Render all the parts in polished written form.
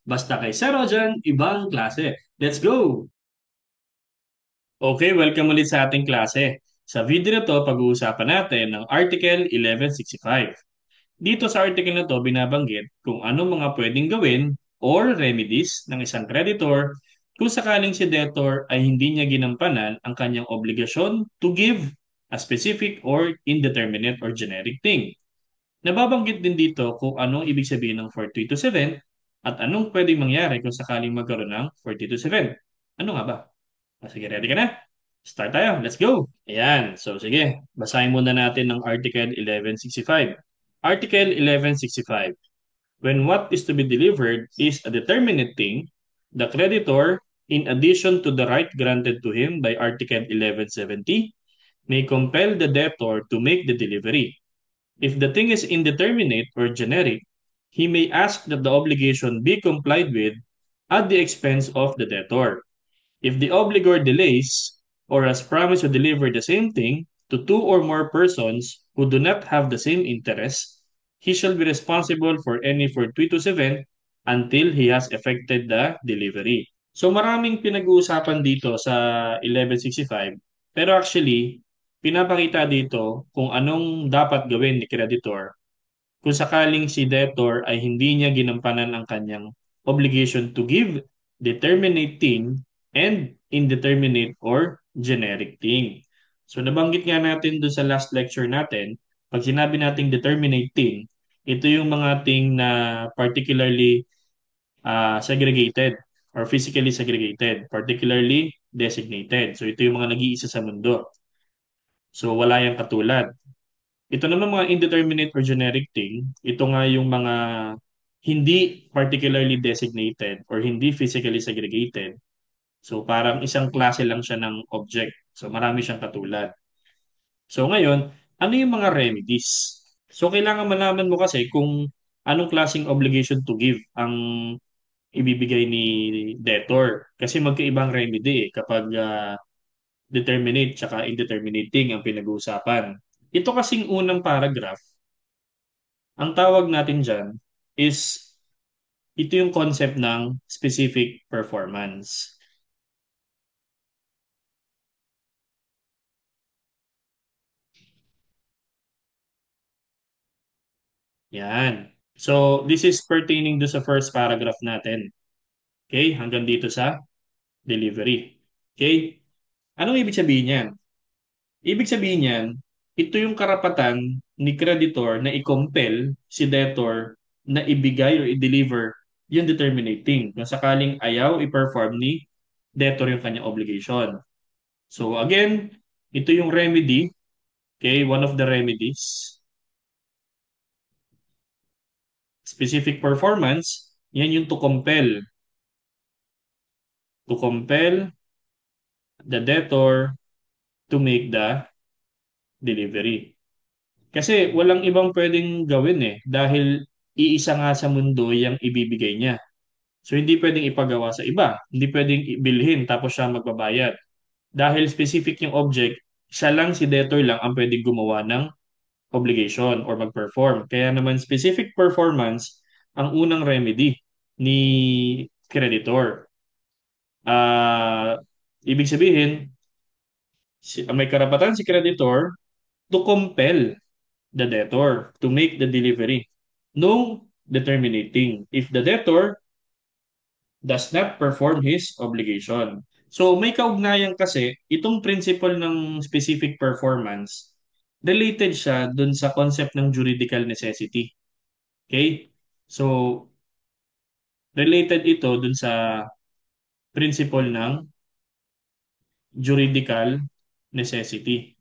Basta kay Zero dyan, ibang klase. Let's go! Okay, welcome ulit sa ating klase. Sa video na to, pag-uusapan natin ng Article 1165. Dito sa article na to, binabanggit kung ano mga pwedeng gawin or remedies ng isang creditor kung sakaling si debtor ay hindi niya ginampanan ang kanyang obligasyon to give a specific or indeterminate or generic thing. Nababanggit din dito kung anong ibig sabihin ng 4227 at anong pwedeng mangyari kung sakaling magkaroon ng 4227. Ano nga ba? Sige, ready ka na? Start tayo. Let's go! Ayan. So, sige. Basahin muna natin ng Article 1165. Article 1165. When what is to be delivered is a determinate thing, the creditor, in addition to the right granted to him by Article 1170, may compel the debtor to make the delivery. If the thing is indeterminate or generic, he may ask that the obligation be complied with at the expense of the debtor. If the obligor delays or has promised to deliver the same thing to two or more persons who do not have the same interest, he shall be responsible for any fortuitous event until he has effected the delivery. So maraming pinag-uusapan dito sa 1165, pero actually, pinapakita dito kung anong dapat gawin ni creditor kung sakaling si debtor ay hindi niya ginampanan ang kanyang obligation to give determinate thing and indeterminate or generic thing. So nabanggit nga natin doon sa last lecture natin, pag sinabi nating determinate thing, ito yung mga thing na particularly segregated or physically segregated, particularly designated. So ito yung mga nag-iisa sa mundo. So wala yung katulad. Ito naman mga indeterminate or generic thing, ito nga yung mga hindi particularly designated or hindi physically segregated. So parang isang klase lang siya ng object. So marami siyang katulad. So ngayon, ano yung mga remedies? So kailangan malaman mo kasi kung anong klaseng obligation to give ang ibibigay ni debtor. Kasi magkaibang remedy kapag determinate tsaka indeterminating ang pinag-uusapan. Ito kasing unang paragraph, ang tawag natin dyan is ito yung concept ng specific performance. Yan. So, this is pertaining do sa first paragraph natin. Okay? Hanggang dito sa delivery. Okay? Anong ibig sabihin yan? Ibig sabihin yan, ito yung karapatan ni creditor na i-compel si debtor na ibigay o i-deliver yung determinating kung sakaling ayaw i-perform ni debtor yung kanyang obligation. So again, ito yung remedy, okay, one of the remedies, specific performance, yan yung to compel the debtor to make the delivery. Kasi walang ibang pwedeng gawin dahil iisa nga sa mundo yung ibibigay niya. So hindi pwedeng ipagawa sa iba, hindi pwedeng ibilhin tapos siya magbabayad. Dahil specific yung object, siya lang si debtor lang ang pwedeng gumawa ng obligation or mag-perform. Kaya naman specific performance ang unang remedy ni creditor. Ah, ibig sabihin, may karapatan si creditor to compel the debtor to make the delivery. No determinating if the debtor does not perform his obligation. So may kaugnayan kasi itong principle ng specific performance related siya dun sa concept ng juridical necessity. Okay? So, related ito dun sa principle ng juridical necessity.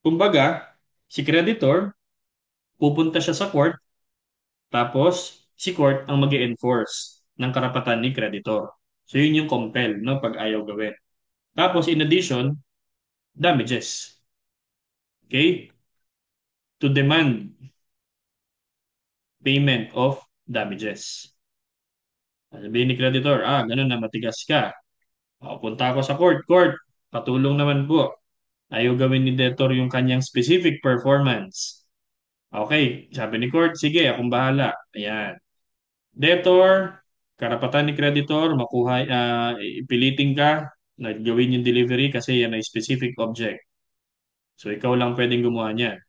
Kumbaga, si creditor, pupunta siya sa court, tapos si court ang mag enforce ng karapatan ni creditor. So, yun yung compel, no, pag ayaw gawin. Tapos, in addition, damages. Okay? To demand payment of damages. Sabihin ni creditor, ganun na matigas ka. Punta ako sa court, patulong naman po. Ayaw gawin ni debtor yung kanyang specific performance. Okay, sabi ni court, sige, akong bahala. Ayan. Debtor, karapatan ni creditor, ipiliting ka na gawin yung delivery kasi yan ay specific object. So, ikaw lang pwedeng gumawa niyan.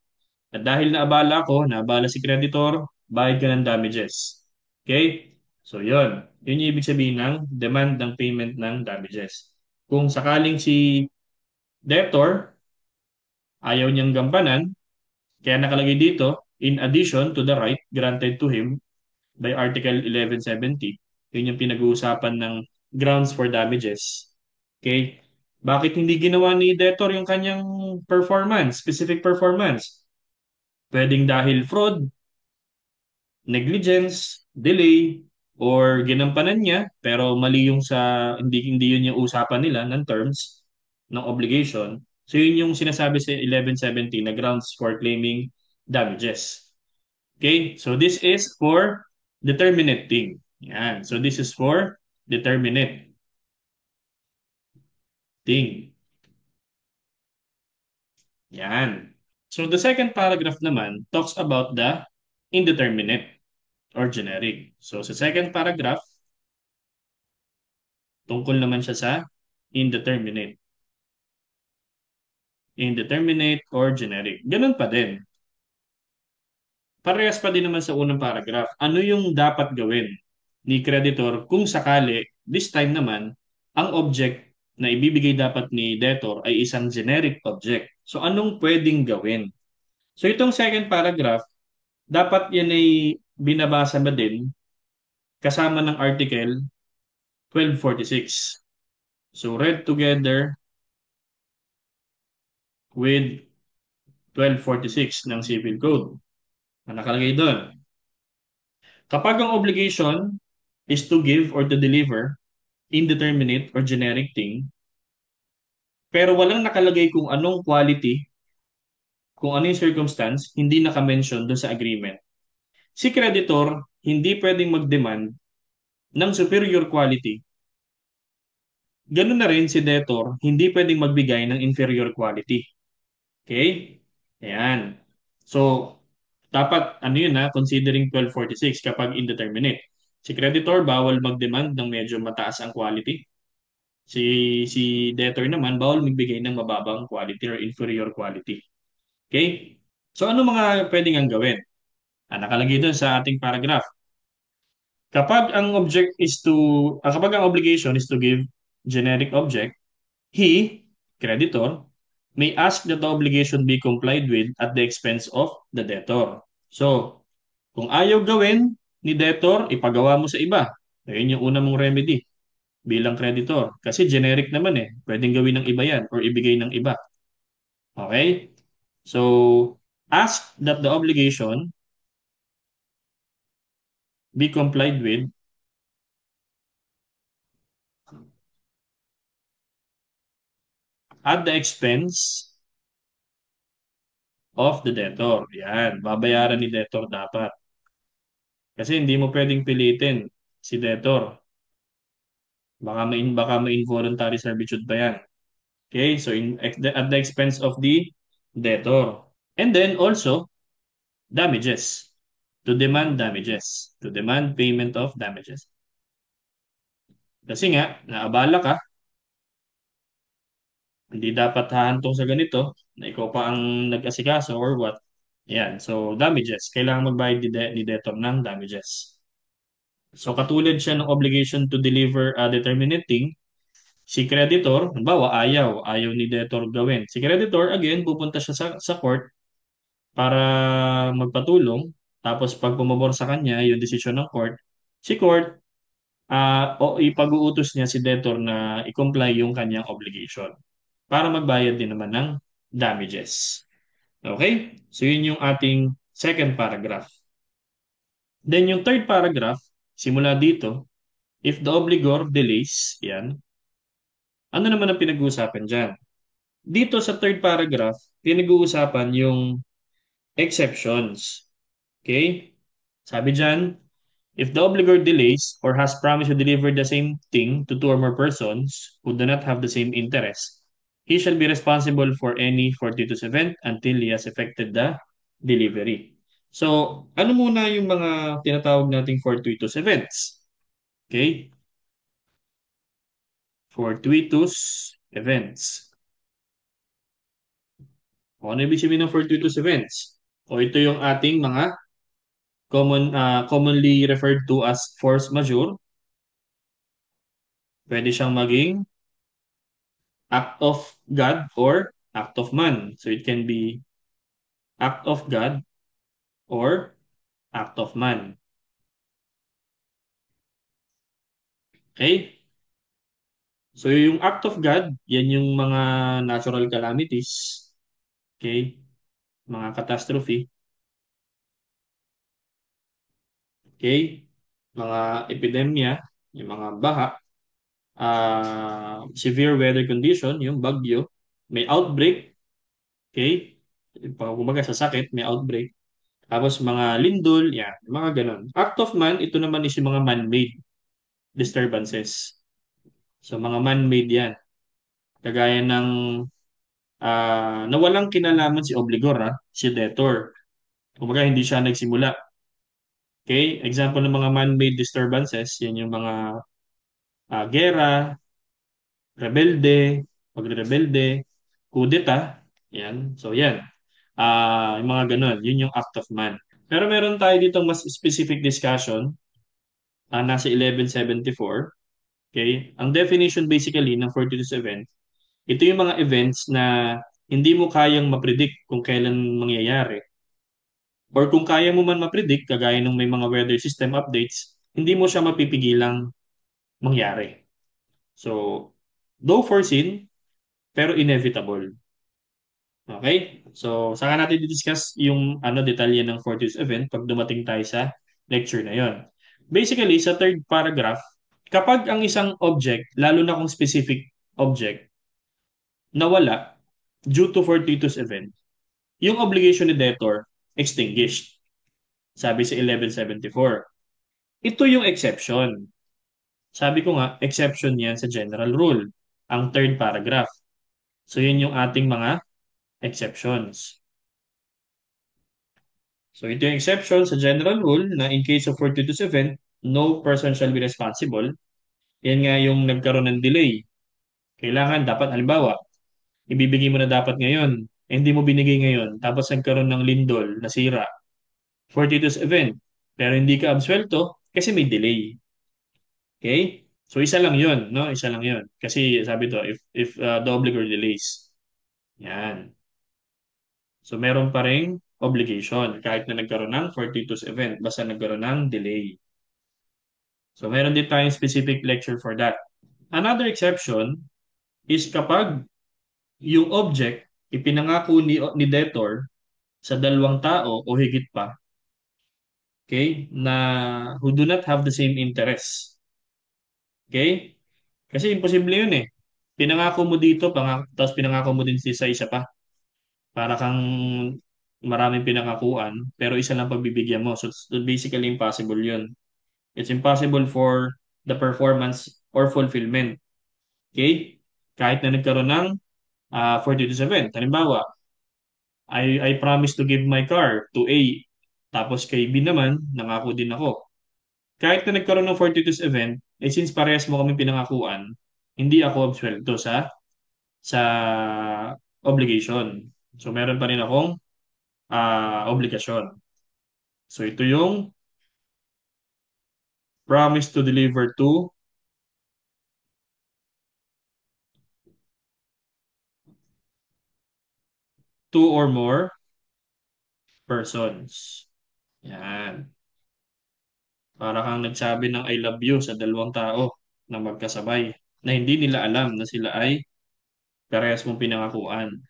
At dahil naabala si creditor, bayad ka ng damages. Okay? So, yun. Yun yung ibig sabihin ng demand ng payment ng damages. Kung sakaling si debtor ayaw niyang gampanan, kaya nakalagay dito, in addition to the right granted to him by Article 1170, yun yung pinag-uusapan ng grounds for damages. Okay? Bakit hindi ginawa ni debtor yung kanyang performance, specific performance? Pwedeng dahil fraud, negligence, delay, or ginampanan niya pero mali yung hindi yun yung usapan nila ng terms ng obligation. So yun yung sinasabi sa 1170 na grounds for claiming damages. Okay? So this is for determinate thing. Yan. So this is for determinate thing. Yan. So the second paragraph naman talks about the indeterminate or generic. So sa second paragraph, tungkol naman siya sa indeterminate. Indeterminate or generic. Ganun pa din. Parehas pa din naman sa unang paragraph. Ano yung dapat gawin ni creditor kung sakali, this time naman, ang object na ibibigay dapat ni debtor ay isang generic object. So anong pwedeng gawin? So itong second paragraph, dapat yan ay binabasa ba din kasama ng Article 1246. So read together with 1246 ng Civil Code. Na nakalagay doon. Kapag ang obligation is to give or to deliver indeterminate or generic thing, pero walang nakalagay kung anong quality, kung ano yung circumstance, hindi naka-mention doon sa agreement. Si creditor, hindi pwedeng mag-demand ng superior quality. Ganun na rin si debtor, hindi pwedeng magbigay ng inferior quality. Okay? Ayan. So, dapat, ano yun considering 1246 kapag indeterminate. Si creditor, bawal mag-demand ng medyo mataas ang quality. Si debtor naman, bawal magbigay ng mababang quality or inferior quality. Okay? So, ano mga pwedeng ang gawin? Nakalagay doon sa ating paragraph. Kapag ang obligation is to give generic object, he, creditor, may ask that the obligation be complied with at the expense of the debtor. So, kung ayaw gawin ni debtor, ipagawa mo sa iba. Ayun yung una mong remedy bilang creditor. Kasi generic naman Pwedeng gawin ng iba yan or ibigay ng iba. Okay? So, ask that the obligation be complied with at the expense of the debtor. Yan, babayaran ni debtor dapat. Kasi hindi mo pwedeng pilitin si debtor. Baka may involuntary servitude pa yan. Okay, so at the expense of the debtor. And then also, damages. To demand damages. To demand payment of damages. Kasi nga, naabala ka, hindi dapat hahantong sa ganito na ikaw pa ang nag-asikaso or what. Yan. So, damages. Kailangan magbayad ni debtor ng damages. So, katulad siya ng obligation to deliver a determinating, si creditor, halimbawa, ayaw ni debtor gawin. Si creditor, again, pupunta siya sa court para magpatulong. Tapos, pag pumabor sa kanya, yung desisyon ng court, si court, o ipag-uutos niya si debtor na i-comply yung kanyang obligation para magbayad din naman ng damages. Okay? So, yun yung ating second paragraph. Then, yung third paragraph, simula dito, if the obligor delays, yan, ano naman ang pinag-uusapan dyan? Dito sa third paragraph, pinag-uusapan yung exceptions. Okay? Sabi dyan, if the obligor delays or has promised to deliver the same thing to two or more persons who do not have the same interest, He shall be responsible for any fortuitous event until he has effected the delivery. So, ano muna yung mga tinatawag nating fortuitous events? Okay? Fortuitous events. O ano ibig sabihin ng fortuitous events? O ito yung ating mga commonly referred to as force majeure. Pwede siyang maging act of God or act of man. So it can be act of God or act of man. Okay? So yung act of God, yan yung mga natural calamities, okay? Mga catastrophe, okay? Mga epidemya, yung mga baha, severe weather condition, yung bagyo, may outbreak, okay? Kumbaga sa sakit, may outbreak. Tapos mga lindol, yan, mga ganon. Act of man, ito naman is yung mga man-made disturbances. So mga man-made yan. Kagaya ng na walang kinalaman si obligor, si debtor. Kumbaga hindi siya nagsimula. Okay? Example ng mga man-made disturbances, yan yung mga gera, rebelde, pagre-rebelde, kudeta, yan. So yan. Yung mga ganun, yun yung act of man. Pero meron tayo dito mas specific discussion, nasa 1174. Okay? Ang definition basically ng fortuitous event, ito yung mga events na hindi mo kayang mapredict kung kailan mangyayari. Or kung kaya mo man mapredict, kagaya ng may mga weather system updates, hindi mo siya mapipigilang mangyari. So, though foreseen, pero inevitable. Okay? So, saka natin i-discuss yung detalye ng fortuitous event pag dumating tayo sa lecture na yon. Basically, sa third paragraph, kapag ang isang object, lalo na kung specific object, nawala due to fortuitous event, yung obligation ni debtor extinguished. Sabi sa 1174. Ito yung exception. Sabi ko nga, exception yan sa general rule. Ang third paragraph. So, yun yung ating mga exceptions. So, ito yung exception sa general rule na in case of fortuitous event, no person shall be responsible. Yan nga yung nagkaroon ng delay. Kailangan, dapat, halimbawa, ibibigay mo na dapat ngayon, hindi mo binigay ngayon, tapos nagkaroon ng lindol, nasira, fortuitous event, pero hindi ka absuelto kasi may delay. Okay? So isa lang 'yun, no? Isa lang 'yun. Kasi sabi to if the obligor delays. Yan. So meron pa ring obligation kahit na nagkaroon ng fortuitous event basta nagkaroon ng delay. So meron din tayong specific lecture for that. Another exception is kapag yung object ipinangako ni debtor sa dalawang tao o higit pa, okay, na who do not have the same interest. Okay? Kasi imposible 'yun eh. Pinangako mo dito, tapos pinangako mo din sa isa pa. Para kang maraming pinangakuan, pero isa lang pagbibigyan mo. So basically impossible yun. It's impossible for the performance or fulfillment. Okay? Kahit na nagkaroon ng 42-7. Halimbawa, I promise to give my car to A. Tapos kay B naman, nangako din ako. Kahit na nagkaroon ng fortuitous event, since parehas mo kami pinangakuan, hindi ako absuelto sa obligation. So meron pa rin akong obligasyon. So ito yung promise to deliver to two or more persons. Yan. Para kang nagsabi ng I love you sa dalawang tao na magkasabay na hindi nila alam na sila ay parehas mong pinangakuan.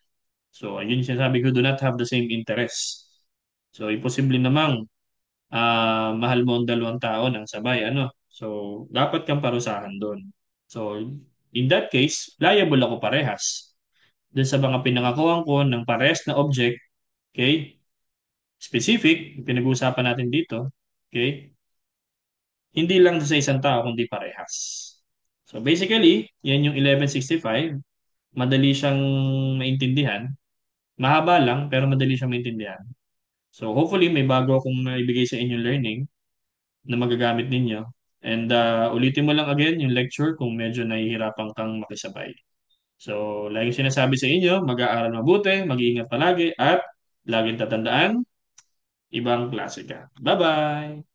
So, ayun yung sinasabi ko, do not have the same interest. So, imposible namang mahal mo ang dalawang tao ng sabay. Ano? So, dapat kang parusahan doon. So, in that case, liable ako parehas. Doon sa mga pinangakuan ko ng parehas na object, okay? Specific, pinag-uusapan natin dito, okay? Hindi lang sa isang tao, kundi parehas. So basically, yan yung 1165 madali siyang maintindihan. Mahaba lang, pero madali siyang maintindihan. So hopefully may bago akong maibigay sa inyong learning na magagamit ninyo. And ulitin mo lang again yung lecture kung medyo nahihirapan kang makisabay. So, laging sinasabi sa inyo, mag-aaral mabuti, mag-iingat palagi, at laging tatandaan, ibang klase ka. Bye-bye!